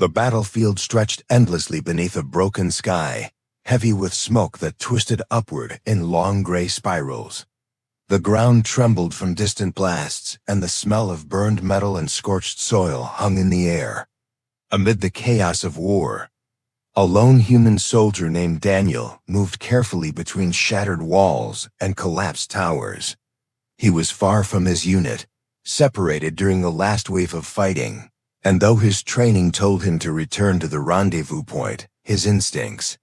The battlefield stretched endlessly beneath a broken sky, heavy with smoke that twisted upward in long gray spirals. The ground trembled from distant blasts, and the smell of burned metal and scorched soil hung in the air. Amid the chaos of war, a lone human soldier named Daniel moved carefully between shattered walls and collapsed towers. He was far from his unit, separated during the last wave of fighting, and though his training told him to return to the rendezvous point, his instincts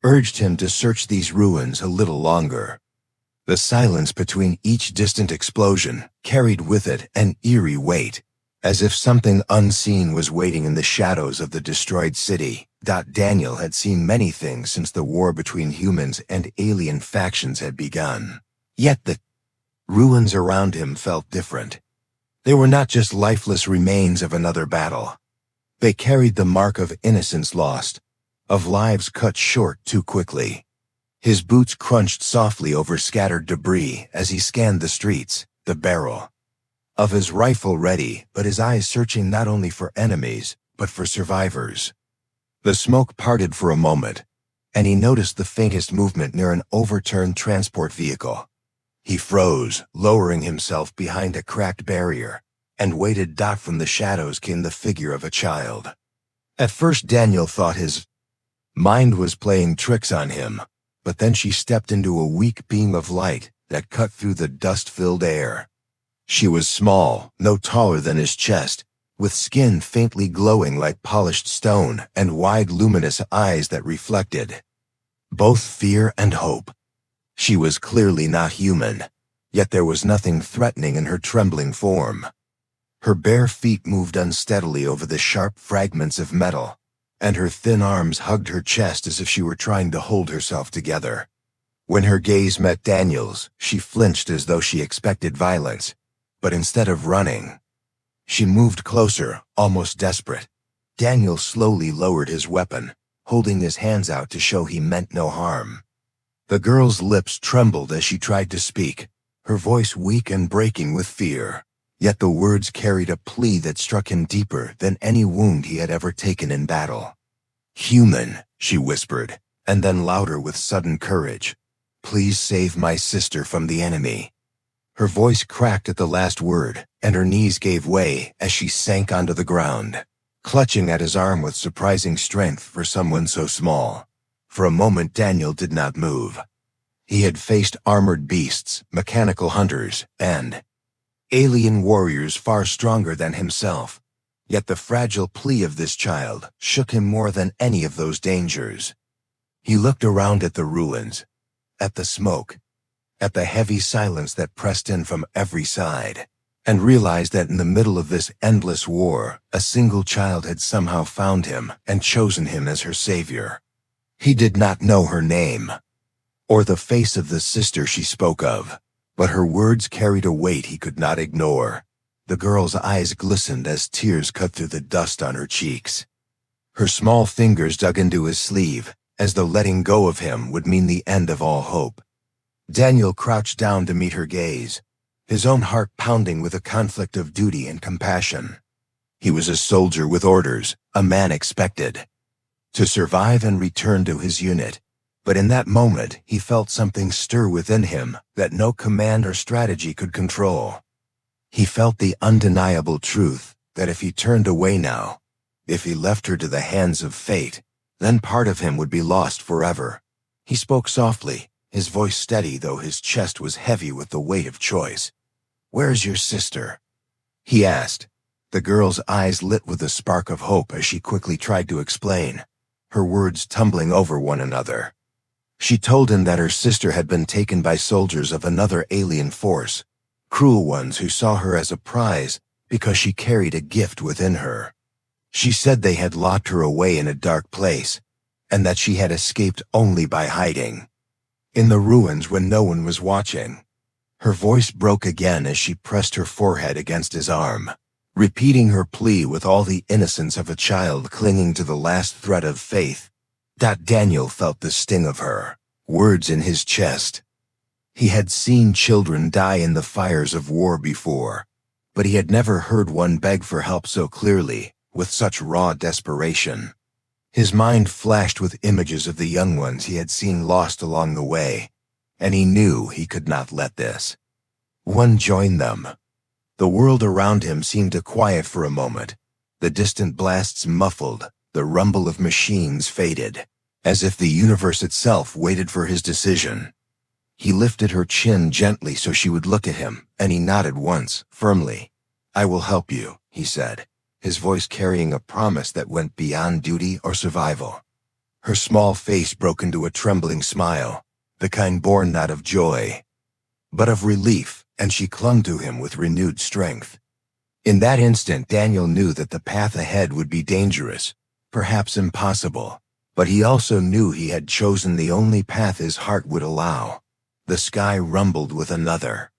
urged him to search these ruins a little longer. The silence between each distant explosion carried with it an eerie weight, as if something unseen was waiting in the shadows of the destroyed city. Daniel had seen many things since the war between humans and alien factions had begun. Yet the ruins around him felt different. They were not just lifeless remains of another battle. They carried the mark of innocence lost, of lives cut short too quickly. His boots crunched softly over scattered debris as he scanned the streets, the barrel of his rifle ready, but his eyes searching not only for enemies, but for survivors. The smoke parted for a moment, and he noticed the faintest movement near an overturned transport vehicle. He froze, lowering himself behind a cracked barrier, and waited. From the shadows came the figure of a child. At first Daniel thought his mind was playing tricks on him, but then she stepped into a weak beam of light that cut through the dust-filled air. She was small, no taller than his chest, with skin faintly glowing like polished stone and wide luminous eyes that reflected both fear and hope. She was clearly not human, yet there was nothing threatening in her trembling form. Her bare feet moved unsteadily over the sharp fragments of metal, and her thin arms hugged her chest as if she were trying to hold herself together. When her gaze met Daniel's, she flinched as though she expected violence, but instead of running, she moved closer, almost desperate. Daniel slowly lowered his weapon, holding his hands out to show he meant no harm. The girl's lips trembled as she tried to speak, her voice weak and breaking with fear. Yet the words carried a plea that struck him deeper than any wound he had ever taken in battle. "Human," she whispered, and then louder with sudden courage. "Please save my sister from the enemy." Her voice cracked at the last word, and her knees gave way as she sank onto the ground, clutching at his arm with surprising strength for someone so small. For a moment Daniel did not move. He had faced armored beasts, mechanical hunters, and alien warriors far stronger than himself. Yet the fragile plea of this child shook him more than any of those dangers. He looked around at the ruins, at the smoke, at the heavy silence that pressed in from every side, and realized that in the middle of this endless war, a single child had somehow found him and chosen him as her savior. He did not know her name, or the face of the sister she spoke of, but her words carried a weight he could not ignore. The girl's eyes glistened as tears cut through the dust on her cheeks. Her small fingers dug into his sleeve, as though letting go of him would mean the end of all hope. Daniel crouched down to meet her gaze, his own heart pounding with a conflict of duty and compassion. He was a soldier with orders, a man expected to survive and return to his unit. But in that moment, he felt something stir within him that no command or strategy could control. He felt the undeniable truth that if he turned away now, if he left her to the hands of fate, then part of him would be lost forever. He spoke softly, his voice steady though his chest was heavy with the weight of choice. "Where's your sister?" he asked. The girl's eyes lit with a spark of hope as she quickly tried to explain, her words tumbling over one another. She told him that her sister had been taken by soldiers of another alien force, cruel ones who saw her as a prize because she carried a gift within her. She said they had locked her away in a dark place, and that she had escaped only by hiding in the ruins when no one was watching. Her voice broke again as she pressed her forehead against his arm, repeating her plea with all the innocence of a child clinging to the last thread of faith. Daniel felt the sting of her words in his chest. He had seen children die in the fires of war before, but he had never heard one beg for help so clearly, with such raw desperation. His mind flashed with images of the young ones he had seen lost along the way, and he knew he could not let this one join them. The world around him seemed to quiet for a moment. The distant blasts muffled, the rumble of machines faded, as if the universe itself waited for his decision. He lifted her chin gently so she would look at him, and he nodded once, firmly. "I will help you," he said, his voice carrying a promise that went beyond duty or survival. Her small face broke into a trembling smile, the kind born not of joy, but of relief, and she clung to him with renewed strength. In that instant, Daniel knew that the path ahead would be dangerous, perhaps impossible, but he also knew he had chosen the only path his heart would allow. The sky rumbled with another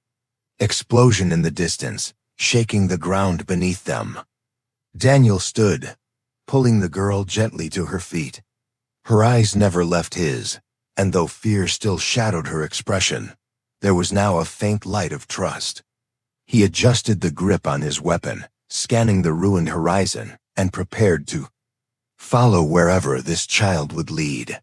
explosion in the distance, shaking the ground beneath them. Daniel stood, pulling the girl gently to her feet. Her eyes never left his, and though fear still shadowed her expression, there was now a faint light of trust. He adjusted the grip on his weapon, scanning the ruined horizon, and prepared to follow wherever this child would lead.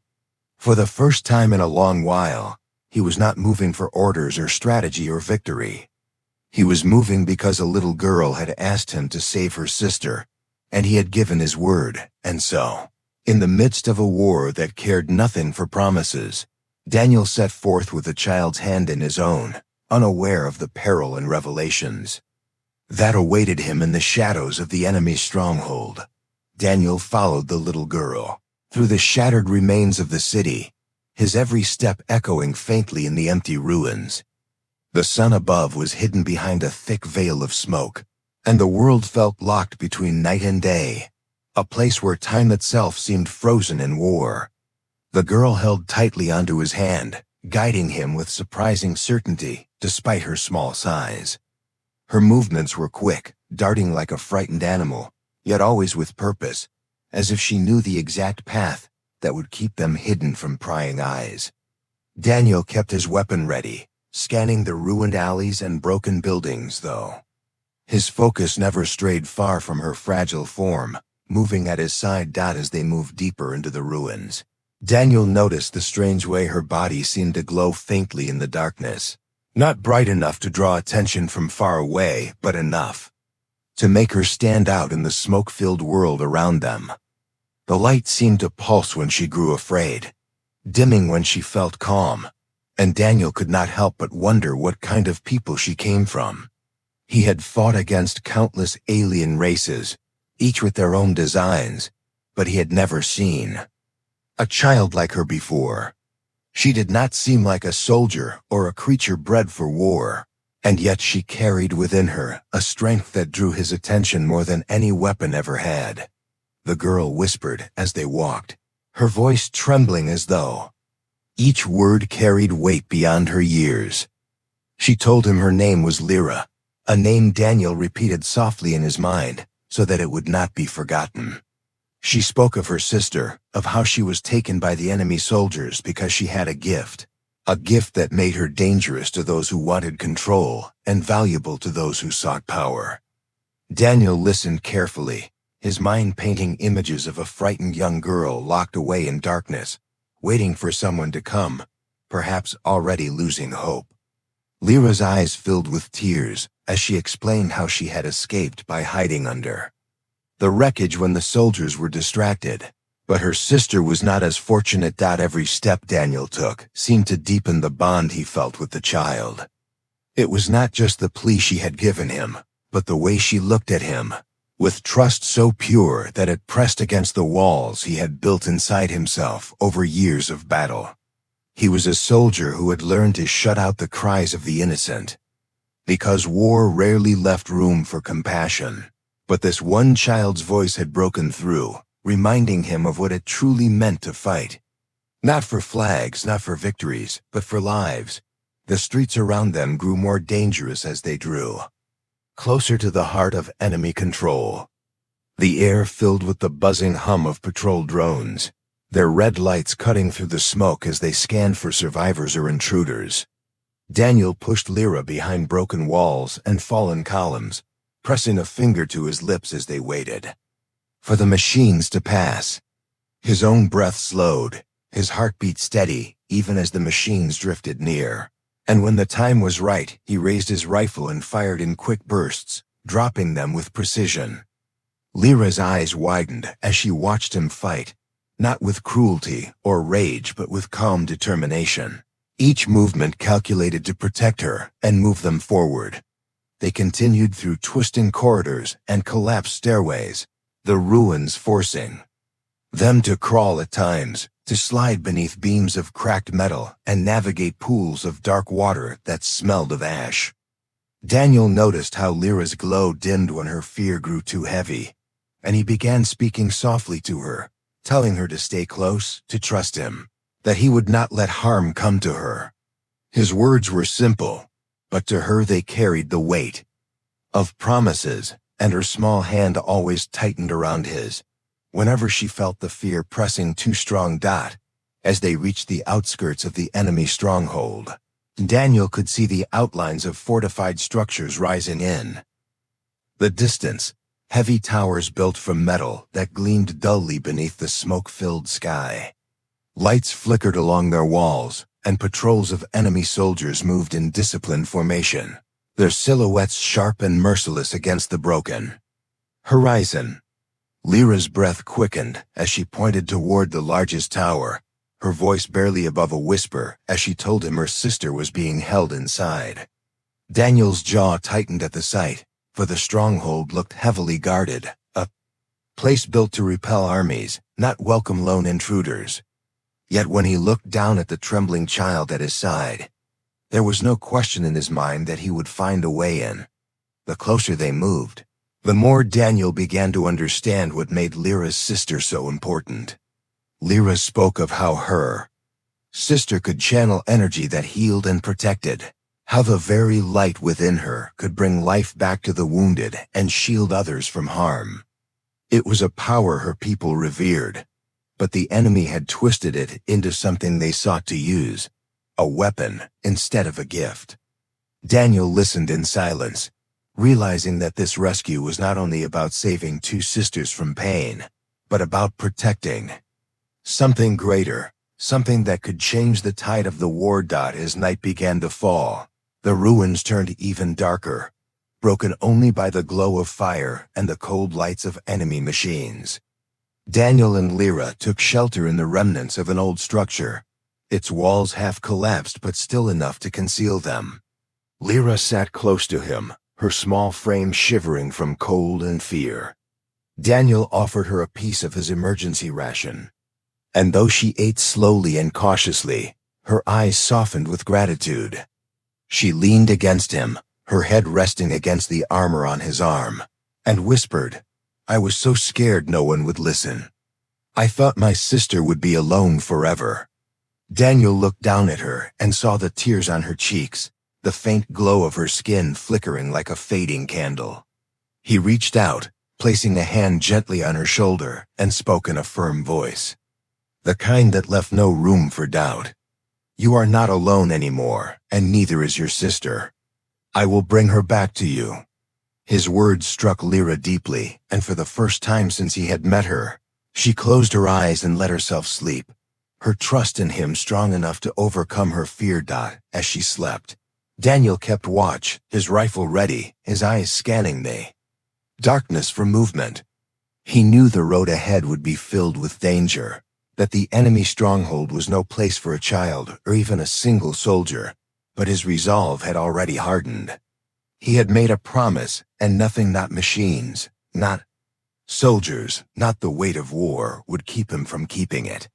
For the first time in a long while, he was not moving for orders or strategy or victory. He was moving because a little girl had asked him to save her sister, and he had given his word, and so, in the midst of a war that cared nothing for promises, Daniel set forth with the child's hand in his own, unaware of the peril and revelations that awaited him in the shadows of the enemy's stronghold. Daniel followed the little girl through the shattered remains of the city, his every step echoing faintly in the empty ruins. The sun above was hidden behind a thick veil of smoke, and the world felt locked between night and day, a place where time itself seemed frozen in war. The girl held tightly onto his hand, guiding him with surprising certainty despite her small size. Her movements were quick, darting like a frightened animal, yet always with purpose, as if she knew the exact path that would keep them hidden from prying eyes. Daniel kept his weapon ready, scanning the ruined alleys and broken buildings, though. His focus never strayed far from her fragile form, moving at his side as they moved deeper into the ruins. Daniel noticed the strange way her body seemed to glow faintly in the darkness, not bright enough to draw attention from far away, but enough to make her stand out in the smoke-filled world around them. The light seemed to pulse when she grew afraid, dimming when she felt calm, and Daniel could not help but wonder what kind of people she came from. He had fought against countless alien races, each with their own designs, but he had never seen a child like her before. She did not seem like a soldier or a creature bred for war, and yet she carried within her a strength that drew his attention more than any weapon ever had. The girl whispered as they walked, her voice trembling as though each word carried weight beyond her years. She told him her name was Lyra, a name Daniel repeated softly in his mind so that it would not be forgotten. She spoke of her sister, of how she was taken by the enemy soldiers because she had a gift that made her dangerous to those who wanted control and valuable to those who sought power. Daniel listened carefully, his mind painting images of a frightened young girl locked away in darkness, waiting for someone to come, perhaps already losing hope. Lyra's eyes filled with tears as she explained how she had escaped by hiding under the wreckage when the soldiers were distracted. But her sister was not as fortunate. Every step Daniel took seemed to deepen the bond he felt with the child. It was not just the plea she had given him, but the way she looked at him, with trust so pure that it pressed against the walls he had built inside himself over years of battle. He was a soldier who had learned to shut out the cries of the innocent, because war rarely left room for compassion. But this one child's voice had broken through, reminding him of what it truly meant to fight. Not for flags, not for victories, but for lives. The streets around them grew more dangerous as they drew closer to the heart of enemy control. The air filled with the buzzing hum of patrol drones, their red lights cutting through the smoke as they scanned for survivors or intruders. Daniel pushed Lyra behind broken walls and fallen columns, pressing a finger to his lips as they waited. for the machines to pass. His own breath slowed, his heartbeat steady, even as the machines drifted near. And when the time was right, he raised his rifle and fired in quick bursts, dropping them with precision. Lyra's eyes widened as she watched him fight, not with cruelty or rage but with calm determination. Each movement calculated to protect her and move them forward. They continued through twisting corridors and collapsed stairways, the ruins forcing them to crawl at times, to slide beneath beams of cracked metal and navigate pools of dark water that smelled of ash. Daniel noticed how Lyra's glow dimmed when her fear grew too heavy, and he began speaking softly to her, telling her to stay close, to trust him, that he would not let harm come to her. His words were simple, but to her they carried the weight of promises, and her small hand always tightened around his, whenever she felt the fear pressing too strong. As they reached the outskirts of the enemy stronghold, Daniel could see the outlines of fortified structures rising in the distance, heavy towers built from metal that gleamed dully beneath the smoke-filled sky. Lights flickered along their walls, and patrols of enemy soldiers moved in disciplined formation, their silhouettes sharp and merciless against the broken horizon. Lyra's breath quickened as she pointed toward the largest tower, her voice barely above a whisper as she told him her sister was being held inside. Daniel's jaw tightened at the sight, for the stronghold looked heavily guarded, a place built to repel armies, not welcome lone intruders. Yet when he looked down at the trembling child at his side, there was no question in his mind that he would find a way in. The closer they moved, the more Daniel began to understand what made Lyra's sister so important. Lyra spoke of how her sister could channel energy that healed and protected, how the very light within her could bring life back to the wounded and shield others from harm. It was a power her people revered, but the enemy had twisted it into something they sought to use, a weapon instead of a gift. Daniel listened in silence, realizing that this rescue was not only about saving two sisters from pain, but about protecting something greater, something that could change the tide of the war. As night began to fall, the ruins turned even darker, broken only by the glow of fire and the cold lights of enemy machines. Daniel and Lyra took shelter in the remnants of an old structure, its walls half collapsed but still enough to conceal them. Lyra sat close to him, her small frame shivering from cold and fear. Daniel offered her a piece of his emergency ration, and though she ate slowly and cautiously, her eyes softened with gratitude. She leaned against him, her head resting against the armor on his arm, and whispered, "I was so scared no one would listen. I thought my sister would be alone forever." Daniel looked down at her and saw the tears on her cheeks, the faint glow of her skin flickering like a fading candle. He reached out, placing a hand gently on her shoulder, and spoke in a firm voice, the kind that left no room for doubt. "You are not alone anymore, and neither is your sister. I will bring her back to you." His words struck Lyra deeply, and for the first time since he had met her, she closed her eyes and let herself sleep, her trust in him strong enough to overcome her fear. As she slept, Daniel kept watch, his rifle ready, his eyes scanning the darkness for movement. He knew the road ahead would be filled with danger, that the enemy stronghold was no place for a child or even a single soldier, but his resolve had already hardened. He had made a promise, and nothing, not machines, not soldiers, not the weight of war, would keep him from keeping it.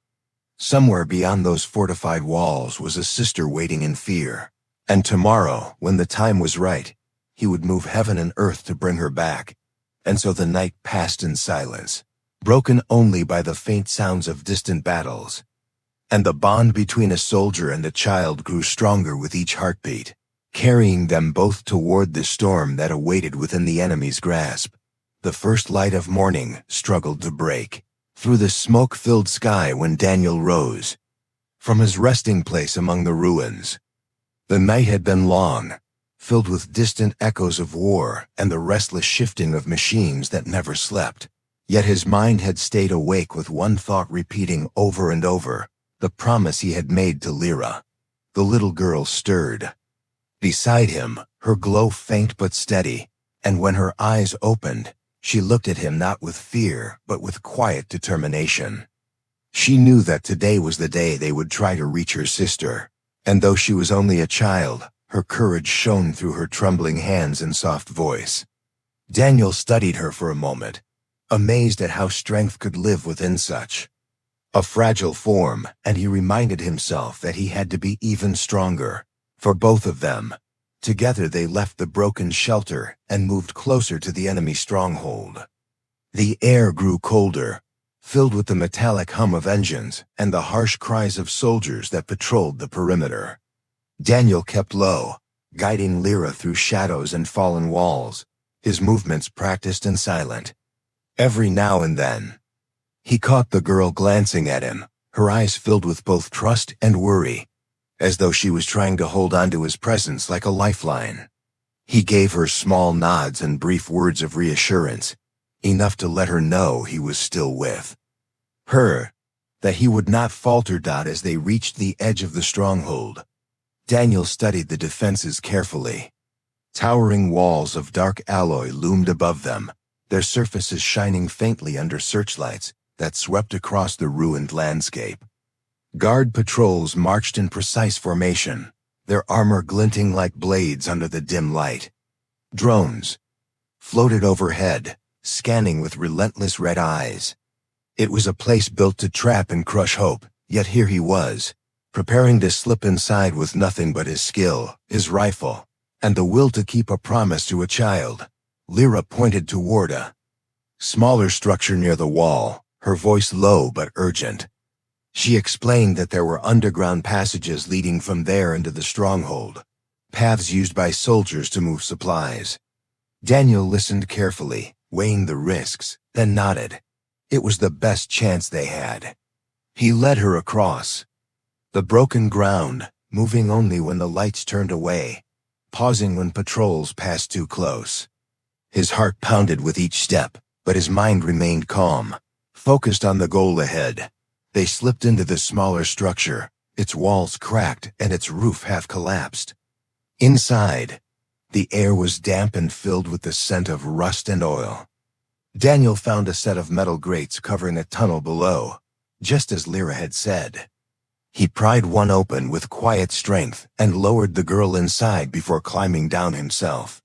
Somewhere beyond those fortified walls was a sister waiting in fear, and tomorrow, when the time was right, he would move heaven and earth to bring her back. And so the night passed in silence, broken only by the faint sounds of distant battles. And the bond between a soldier and a child grew stronger with each heartbeat, carrying them both toward the storm that awaited within the enemy's grasp. The first light of morning struggled to break through the smoke-filled sky when Daniel rose from his resting place among the ruins. The night had been long, filled with distant echoes of war and the restless shifting of machines that never slept. Yet his mind had stayed awake with one thought repeating over and over, the promise he had made to Lyra. The little girl stirred. Beside him, her glow faint but steady, and when her eyes opened, she looked at him not with fear, but with quiet determination. She knew that today was the day they would try to reach her sister, and though she was only a child, her courage shone through her trembling hands and soft voice. Daniel studied her for a moment, amazed at how strength could live within such a fragile form, and he reminded himself that he had to be even stronger. For both of them, together they left the broken shelter and moved closer to the enemy stronghold. The air grew colder, filled with the metallic hum of engines and the harsh cries of soldiers that patrolled the perimeter. Daniel kept low, guiding Lyra through shadows and fallen walls, his movements practiced and silent. Every now and then, he caught the girl glancing at him, her eyes filled with both trust and worry, as though she was trying to hold on to his presence like a lifeline. He gave her small nods and brief words of reassurance, enough to let her know he was still with her, that he would not falter. As they reached the edge of the stronghold, Daniel studied the defenses carefully. Towering walls of dark alloy loomed above them, their surfaces shining faintly under searchlights that swept across the ruined landscape. Guard patrols marched in precise formation, their armor glinting like blades under the dim light. Drones floated overhead, scanning with relentless red eyes. It was a place built to trap and crush hope, yet here he was, preparing to slip inside with nothing but his skill, his rifle, and the will to keep a promise to a child. Lyra pointed toward a smaller structure near the wall, her voice low but urgent. She explained that there were underground passages leading from there into the stronghold, paths used by soldiers to move supplies. Daniel listened carefully, weighing the risks, then nodded. It was the best chance they had. He led her across the broken ground, moving only when the lights turned away, pausing when patrols passed too close. His heart pounded with each step, but his mind remained calm, focused on the goal ahead. They slipped into the smaller structure, its walls cracked and its roof half collapsed. Inside, the air was damp and filled with the scent of rust and oil. Daniel found a set of metal grates covering a tunnel below, just as Lyra had said. He pried one open with quiet strength and lowered the girl inside before climbing down himself.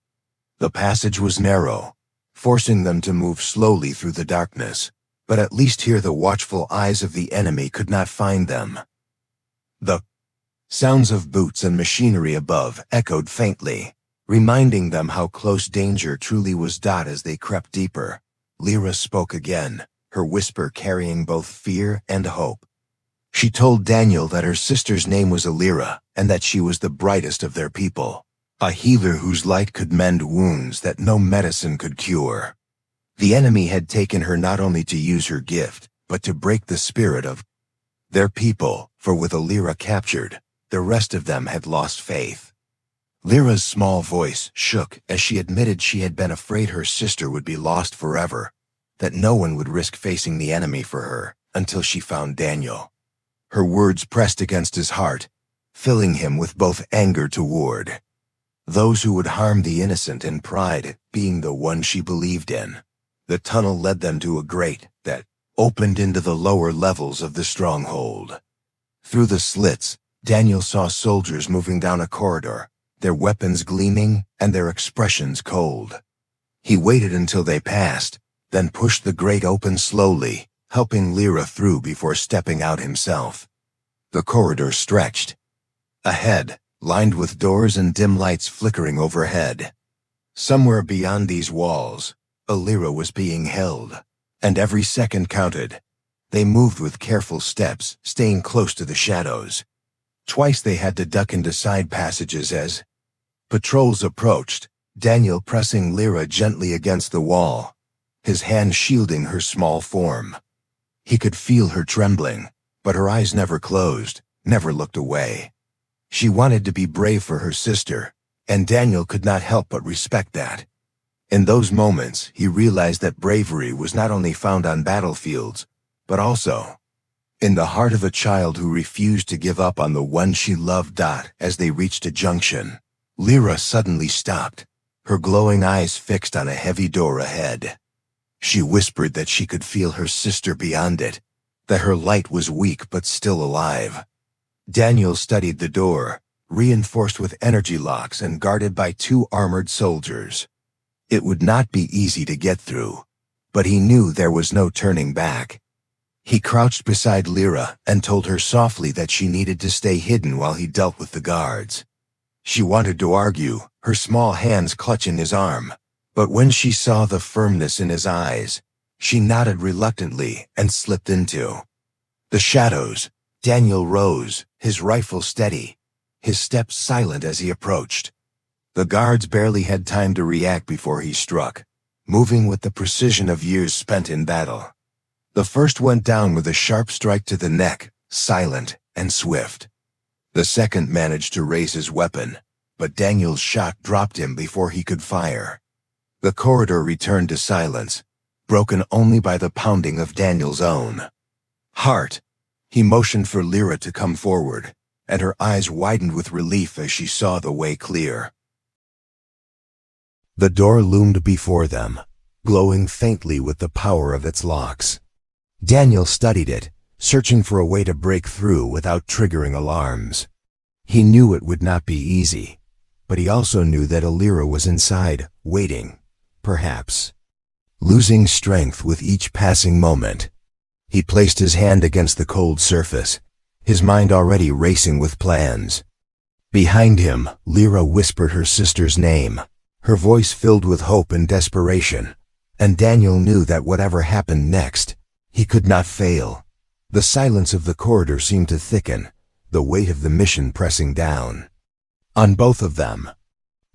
The passage was narrow, forcing them to move slowly through the darkness, but at least here the watchful eyes of the enemy could not find them. The sounds of boots and machinery above echoed faintly, reminding them how close danger truly was. As they crept deeper, Lyra spoke again, her whisper carrying both fear and hope. She told Daniel that her sister's name was Lyra, and that she was the brightest of their people, a healer whose light could mend wounds that no medicine could cure. The enemy had taken her not only to use her gift, but to break the spirit of their people, for with Lyra captured, the rest of them had lost faith. Lyra's small voice shook as she admitted she had been afraid her sister would be lost forever, that no one would risk facing the enemy for her until she found Daniel. Her words pressed against his heart, filling him with both anger toward those who would harm the innocent and pride being the one she believed in. The tunnel led them to a grate that opened into the lower levels of the stronghold. Through the slits, Daniel saw soldiers moving down a corridor, their weapons gleaming and their expressions cold. He waited until they passed, then pushed the grate open slowly, helping Lyra through before stepping out himself. The corridor stretched ahead, lined with doors and dim lights flickering overhead. Somewhere beyond these walls, Lyra was being held, and every second counted. They moved with careful steps, staying close to the shadows. Twice they had to duck into side passages as patrols approached, Daniel pressing Lyra gently against the wall, his hand shielding her small form. He could feel her trembling, but her eyes never closed, never looked away. She wanted to be brave for her sister, and Daniel could not help but respect that. In those moments, he realized that bravery was not only found on battlefields, but also in the heart of a child who refused to give up on the one she loved. As they reached a junction, Lyra suddenly stopped, her glowing eyes fixed on a heavy door ahead. She whispered that she could feel her sister beyond it, that her light was weak but still alive. Daniel studied the door, reinforced with energy locks and guarded by 2 armored soldiers. It would not be easy to get through, but he knew there was no turning back. He crouched beside Lyra and told her softly that she needed to stay hidden while he dealt with the guards. She wanted to argue, her small hands clutching his arm, but when she saw the firmness in his eyes, she nodded reluctantly and slipped into the shadows. Daniel rose, his rifle steady, his steps silent as he approached. The guards barely had time to react before he struck, moving with the precision of years spent in battle. The first went down with a sharp strike to the neck, silent and swift. The second managed to raise his weapon, but Daniel's shot dropped him before he could fire. The corridor returned to silence, broken only by the pounding of Daniel's own heart. He motioned for Lyra to come forward, and her eyes widened with relief as she saw the way clear. The door loomed before them, glowing faintly with the power of its locks. Daniel studied it, searching for a way to break through without triggering alarms. He knew it would not be easy, but he also knew that Lyra was inside, waiting, perhaps losing strength with each passing moment. He placed his hand against the cold surface, his mind already racing with plans. Behind him, Lyra whispered her sister's name, her voice filled with hope and desperation, and Daniel knew that whatever happened next, he could not fail. The silence of the corridor seemed to thicken, the weight of the mission pressing down on both of them.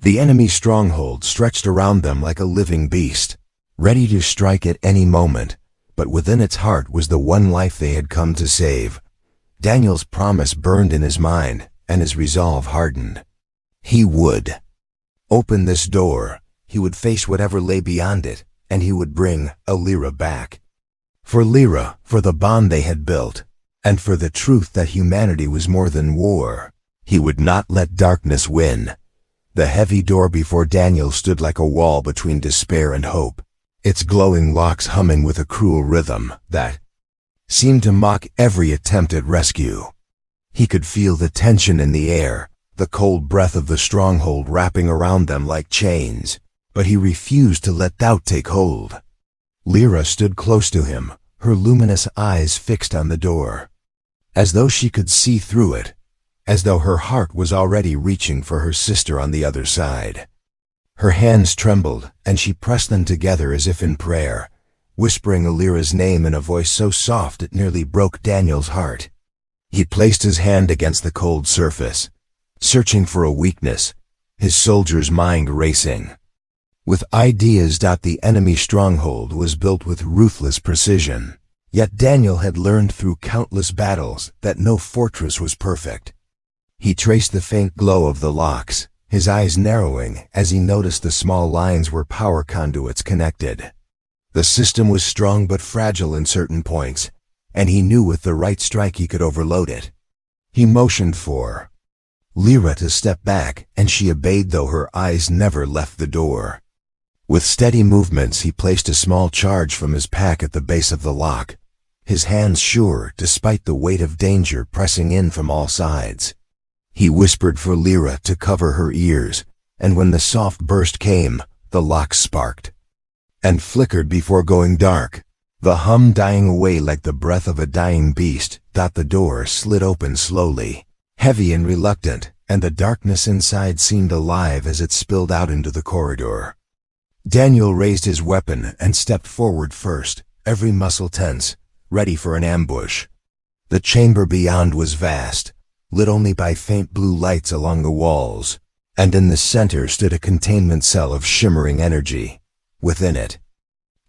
The enemy stronghold stretched around them like a living beast, ready to strike at any moment, but within its heart was the one life they had come to save. Daniel's promise burned in his mind, and his resolve hardened. He would open this door, he would face whatever lay beyond it, and he would bring Lyra back. For Lyra, for the bond they had built, and for the truth that humanity was more than war, he would not let darkness win. The heavy door before Daniel stood like a wall between despair and hope, its glowing locks humming with a cruel rhythm that seemed to mock every attempt at rescue. He could feel the tension in the air, the cold breath of the stronghold wrapping around them like chains, but he refused to let doubt take hold. Lyra stood close to him, her luminous eyes fixed on the door, as though she could see through it, as though her heart was already reaching for her sister on the other side. Her hands trembled, and she pressed them together as if in prayer, whispering Lyra's name in a voice so soft it nearly broke Daniel's heart. He placed his hand against the cold surface, searching for a weakness, his soldier's mind racing with ideas. The enemy stronghold was built with ruthless precision, yet Daniel had learned through countless battles that no fortress was perfect. He traced the faint glow of the locks, his eyes narrowing as he noticed the small lines where power conduits connected. The system was strong but fragile in certain points, and he knew with the right strike he could overload it. He motioned for Lyra to step back, and she obeyed, though her eyes never left the door. With steady movements he placed a small charge from his pack at the base of the lock, his hands sure despite the weight of danger pressing in from all sides. He whispered for Lyra to cover her ears, and when the soft burst came, the lock sparked and flickered before going dark, the hum dying away like the breath of a dying beast. The door slid open slowly, heavy and reluctant, and the darkness inside seemed alive as it spilled out into the corridor. Daniel raised his weapon and stepped forward first, every muscle tense, ready for an ambush. The chamber beyond was vast, lit only by faint blue lights along the walls, and in the center stood a containment cell of shimmering energy. Within it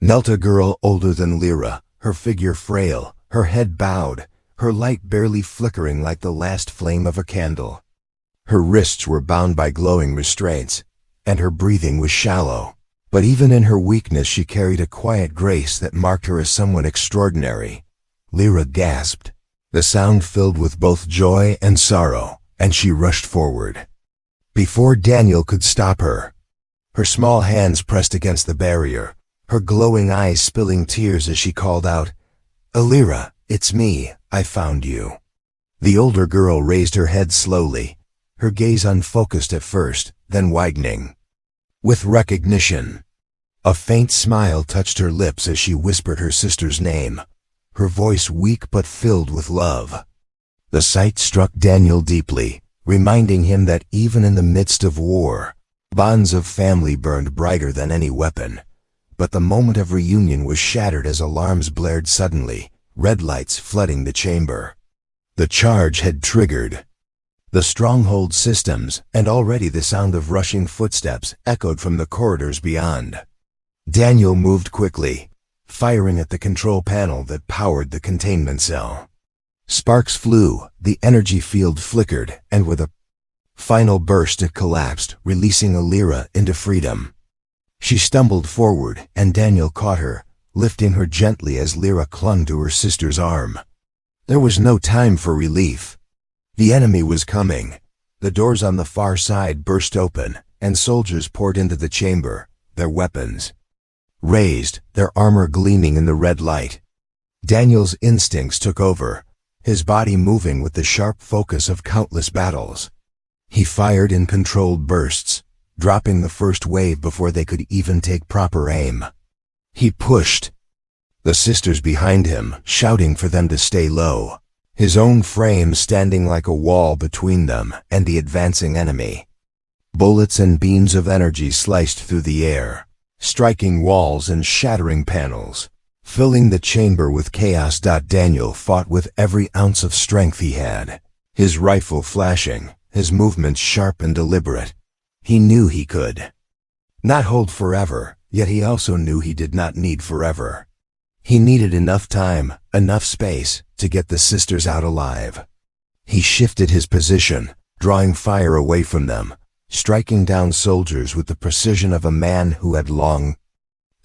knelt a girl older than Lyra, her figure frail, her head bowed, her light barely flickering like the last flame of a candle. Her wrists were bound by glowing restraints, and her breathing was shallow, But even in her weakness she carried a quiet grace that marked her as someone extraordinary. Lyra gasped. The sound filled with both joy and sorrow, and she rushed forward. Before Daniel could stop her, her small hands pressed against the barrier, her glowing eyes spilling tears as she called out, "Lyra, it's me, I found you." The older girl raised her head slowly, her gaze unfocused at first, then widening with recognition. A faint smile touched her lips as she whispered her sister's name, her voice weak but filled with love. The sight struck Daniel deeply, reminding him that even in the midst of war, bonds of family burned brighter than any weapon. But the moment of reunion was shattered as alarms blared suddenly, red lights flooding the chamber. The charge had triggered. The stronghold systems, and already the sound of rushing footsteps echoed from the corridors beyond. Daniel moved quickly, firing at the control panel that powered the containment cell. Sparks flew, the energy field flickered, and with a final burst it collapsed, releasing Lyra into freedom. She stumbled forward, and Daniel caught her, lifting her gently as Lyra clung to her sister's arm. There was no time for relief. The enemy was coming. The doors on the far side burst open, and soldiers poured into the chamber, their weapons raised, their armor gleaming in the red light. Daniel's instincts took over, his body moving with the sharp focus of countless battles. He fired in controlled bursts, dropping the first wave before they could even take proper aim. He pushed the sisters behind him, shouting for them to stay low, his own frame standing like a wall between them and the advancing enemy. Bullets and beams of energy sliced through the air, striking walls and shattering panels, filling the chamber with chaos. Daniel fought with every ounce of strength he had, his rifle flashing, his movements sharp and deliberate. He knew he could not hold forever, yet he also knew he did not need forever. He needed enough time, enough space, to get the sisters out alive. He shifted his position, drawing fire away from them, striking down soldiers with the precision of a man who had long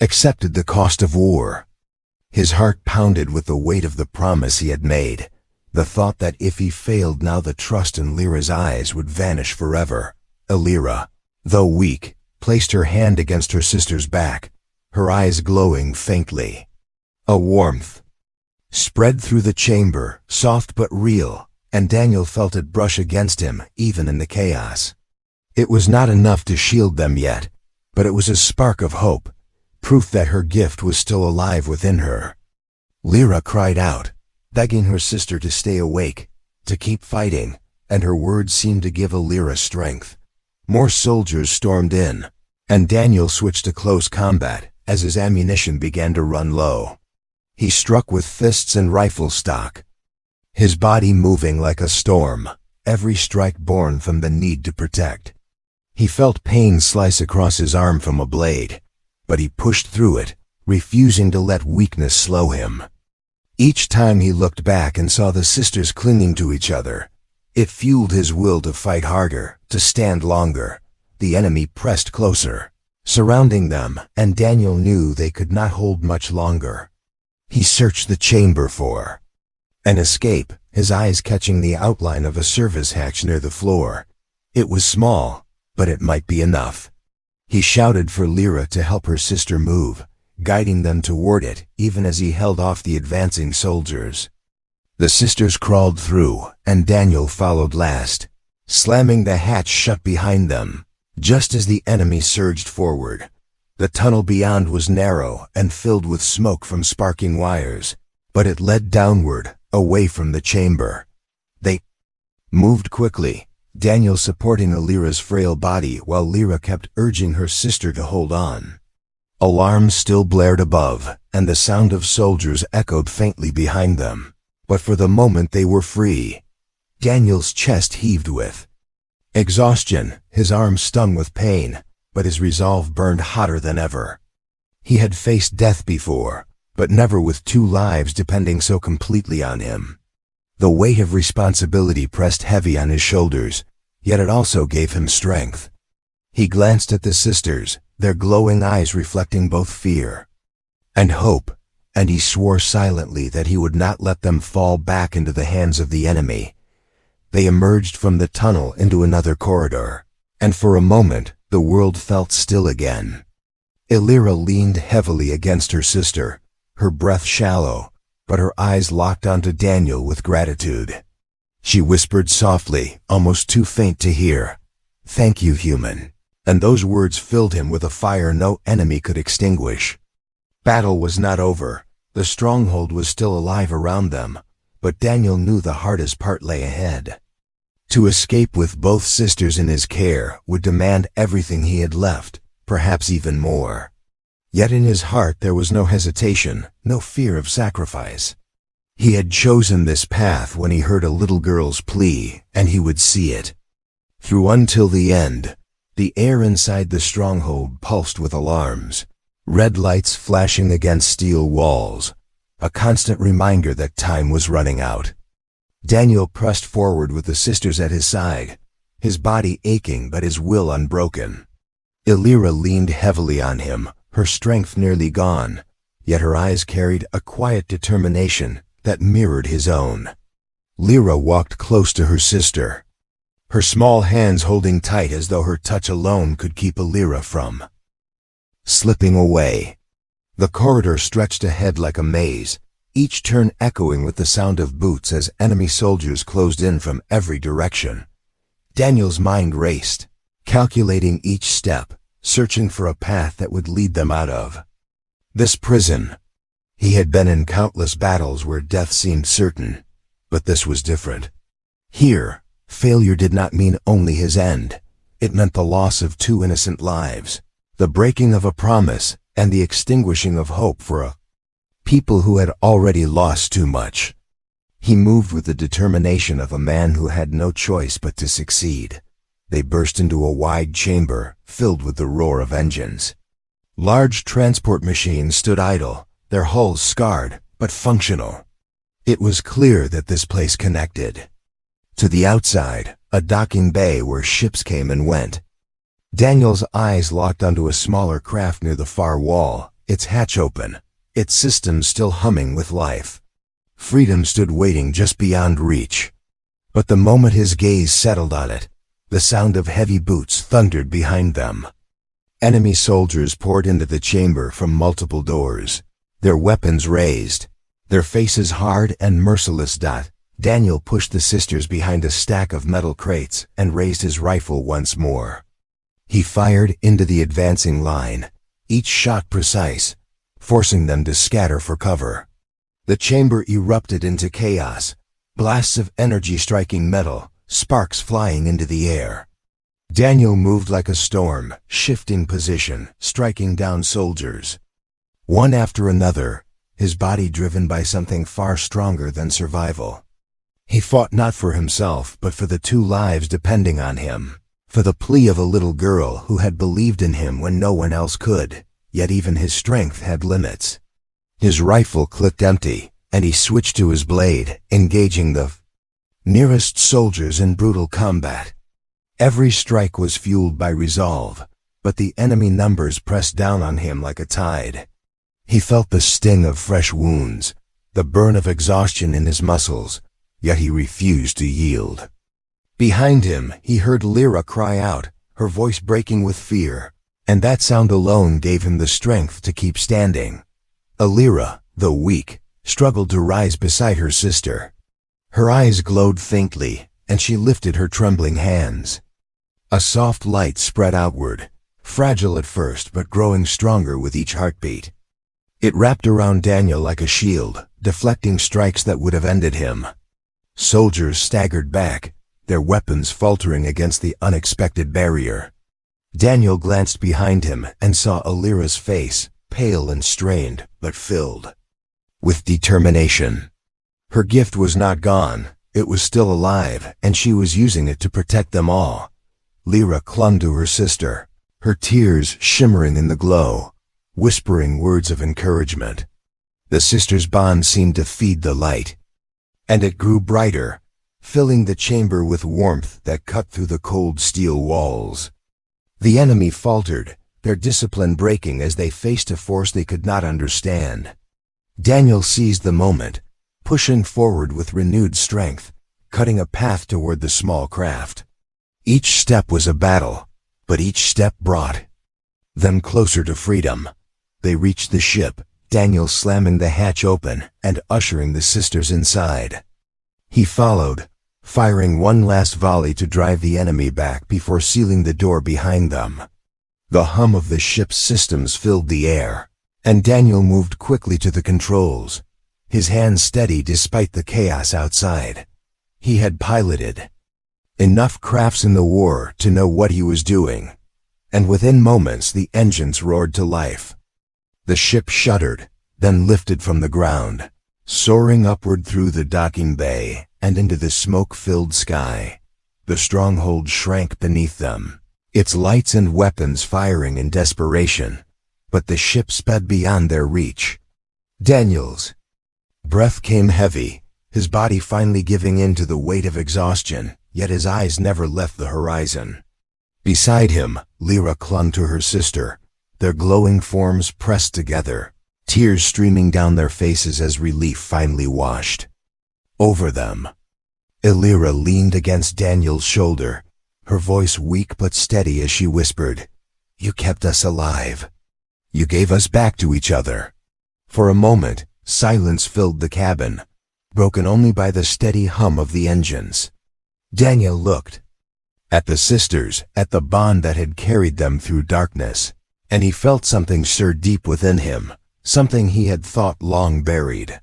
accepted the cost of war. His heart pounded with the weight of the promise he had made, the thought that if he failed now the trust in Lyra's eyes would vanish forever. Lyra, though weak, placed her hand against her sister's back, her eyes glowing faintly. A warmth spread through the chamber, soft but real, and Daniel felt it brush against him, even in the chaos. It was not enough to shield them yet, but it was a spark of hope, proof that her gift was still alive within her. Lyra cried out, begging her sister to stay awake, to keep fighting, and her words seemed to give Lyra strength. More soldiers stormed in, and Daniel switched to close combat as his ammunition began to run low. He struck with fists and rifle stock, his body moving like a storm, every strike born from the need to protect. He felt pain slice across his arm from a blade, but he pushed through it, refusing to let weakness slow him. Each time he looked back and saw the sisters clinging to each other, it fueled his will to fight harder, to stand longer. The enemy pressed closer, surrounding them, and Daniel knew they could not hold much longer. He searched the chamber for an escape, his eyes catching the outline of a service hatch near the floor. It was small, but it might be enough. He shouted for Lyra to help her sister move, guiding them toward it even as he held off the advancing soldiers. The sisters crawled through, and Daniel followed last, slamming the hatch shut behind them. Just as the enemy surged forward, the tunnel beyond was narrow and filled with smoke from sparking wires, but it led downward, away from the chamber. They moved quickly, Daniel supporting Lyra's frail body while Lyra kept urging her sister to hold on. Alarms still blared above, and the sound of soldiers echoed faintly behind them. But for the moment they were free. Daniel's chest heaved with exhaustion, his arms stung with pain, but his resolve burned hotter than ever. He had faced death before, but never with two lives depending so completely on him. The weight of responsibility pressed heavy on his shoulders, yet it also gave him strength. He glanced at the sisters, their glowing eyes reflecting both fear and hope, and he swore silently that he would not let them fall back into the hands of the enemy. They emerged from the tunnel into another corridor, and for a moment the world felt still again. Illyra leaned heavily against her sister, her breath shallow, but her eyes locked onto Daniel with gratitude. She whispered softly, almost too faint to hear, "Thank you, human," and those words filled him with a fire no enemy could extinguish. Battle was not over. The stronghold was still alive around them, but Daniel knew the hardest part lay ahead. To escape with both sisters in his care would demand everything he had left, perhaps even more. Yet in his heart there was no hesitation, no fear of sacrifice. He had chosen this path when he heard a little girl's plea, and he would see it through until the end. The air inside the stronghold pulsed with alarms, red lights flashing against steel walls, a constant reminder that time was running out. Daniel pressed forward with the sisters at his side, his body aching but his will unbroken. Illyra leaned heavily on him, her strength nearly gone, yet her eyes carried a quiet determination that mirrored his own. Lyra walked close to her sister, her small hands holding tight as though her touch alone could keep Illyra from slipping away. The corridor stretched ahead like a maze, each turn echoing with the sound of boots as enemy soldiers closed in from every direction. Daniel's mind raced, calculating each step, searching for a path that would lead them out of this prison. He had been in countless battles where death seemed certain, but this was different. Here, failure did not mean only his end. It meant the loss of 2 innocent lives, the breaking of a promise, and the extinguishing of hope for a people who had already lost too much. He moved with the determination of a man who had no choice but to succeed. They burst into a wide chamber, filled with the roar of engines. Large transport machines stood idle, their hulls scarred, but functional. It was clear that this place connected to the outside, a docking bay where ships came and went. Daniel's eyes locked onto a smaller craft near the far wall, its hatch open, its systems still humming with life. Freedom stood waiting just beyond reach. But the moment his gaze settled on it, the sound of heavy boots thundered behind them. Enemy soldiers poured into the chamber from multiple doors, their weapons raised, their faces hard and merciless. Daniel pushed the sisters behind a stack of metal crates and raised his rifle once more. He fired into the advancing line, each shot precise, forcing them to scatter for cover. The chamber erupted into chaos, blasts of energy striking metal, sparks flying into the air. Daniel moved like a storm, shifting position, striking down soldiers, one after another, his body driven by something far stronger than survival. He fought not for himself, but for the 2 lives depending on him, for the plea of a little girl who had believed in him when no one else could, yet even his strength had limits. His rifle clicked empty, and he switched to his blade, engaging the nearest soldiers in brutal combat. Every strike was fueled by resolve, but the enemy numbers pressed down on him like a tide. He felt the sting of fresh wounds, the burn of exhaustion in his muscles, yet he refused to yield. Behind him, he heard Lyra cry out, her voice breaking with fear, and that sound alone gave him the strength to keep standing. Illyra, though weak, struggled to rise beside her sister. Her eyes glowed faintly, and she lifted her trembling hands. A soft light spread outward, fragile at first but growing stronger with each heartbeat. It wrapped around Daniel like a shield, deflecting strikes that would have ended him. Soldiers staggered back, their weapons faltering against the unexpected barrier. Daniel glanced behind him and saw Illyra's face, pale and strained, but filled with determination. Her gift was not gone, it was still alive, and she was using it to protect them all. Lyra clung to her sister, her tears shimmering in the glow, whispering words of encouragement. The sisters' bond seemed to feed the light, and it grew brighter, filling the chamber with warmth that cut through the cold steel walls. The enemy faltered, their discipline breaking as they faced a force they could not understand. Daniel seized the moment, pushing forward with renewed strength, cutting a path toward the small craft. Each step was a battle, but each step brought them closer to freedom. They reached the ship, Daniel slamming the hatch open and ushering the sisters inside. He followed, firing one last volley to drive the enemy back before sealing the door behind them. The hum of the ship's systems filled the air, and Daniel moved quickly to the controls, his hands steady despite the chaos outside. He had piloted enough crafts in the war to know what he was doing, and within moments the engines roared to life. The ship shuddered, then lifted from the ground, soaring upward through the docking bay and into the smoke-filled sky. The stronghold shrank beneath them, its lights and weapons firing in desperation, but the ship sped beyond their reach. Daniel's breath came heavy, his body finally giving in to the weight of exhaustion, yet his eyes never left the horizon. Beside him, Lyra clung to her sister, their glowing forms pressed together, tears streaming down their faces as relief finally washed over them. Lyra leaned against Daniel's shoulder, her voice weak but steady as she whispered, "You kept us alive. You gave us back to each other." For a moment, silence filled the cabin, broken only by the steady hum of the engines. Daniel looked at the sisters, at the bond that had carried them through darkness, and he felt something stir deep within him, something he had thought long buried.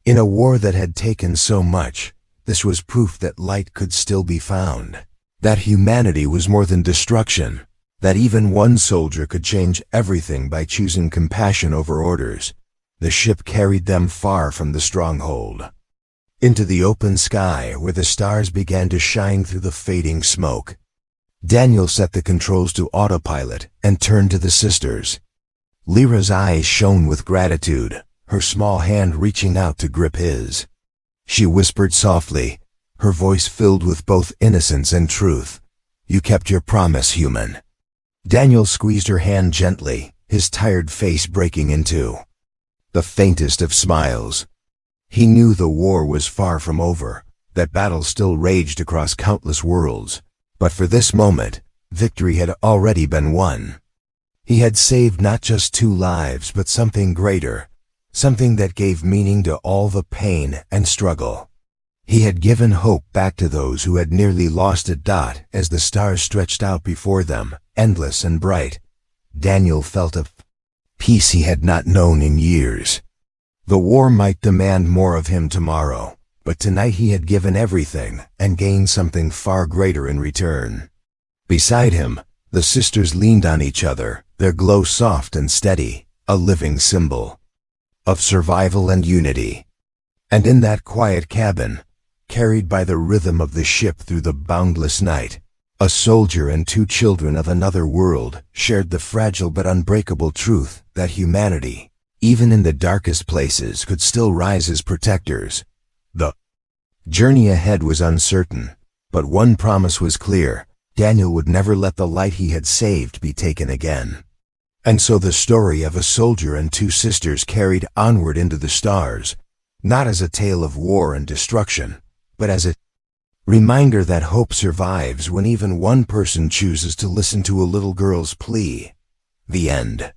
In a war that had taken so much, this was proof that light could still be found, that humanity was more than destruction, that even one soldier could change everything by choosing compassion over orders. The ship carried them far from the stronghold, into the open sky where the stars began to shine through the fading smoke. Daniel set the controls to autopilot and turned to the sisters. Lyra's eyes shone with gratitude, her small hand reaching out to grip his. She whispered softly, her voice filled with both innocence and truth, "You kept your promise, human." Daniel squeezed her hand gently, his tired face breaking into the faintest of smiles. He knew the war was far from over, that battle still raged across countless worlds, but for this moment, victory had already been won. He had saved not just 2 lives but something greater, something that gave meaning to all the pain and struggle. He had given hope back to those who had nearly lost it. As the stars stretched out before them, endless and bright, Daniel felt a peace he had not known in years. The war might demand more of him tomorrow, but tonight he had given everything and gained something far greater in return. Beside him, the sisters leaned on each other, their glow soft and steady, a living symbol of survival and unity. And in that quiet cabin, carried by the rhythm of the ship through the boundless night, a soldier and 2 children of another world shared the fragile but unbreakable truth that humanity, even in the darkest places, could still rise as protectors. The journey ahead was uncertain, but one promise was clear: Daniel would never let the light he had saved be taken again. And so the story of a soldier and 2 sisters carried onward into the stars, not as a tale of war and destruction, but as a reminder that hope survives when even one person chooses to listen to a little girl's plea. The end.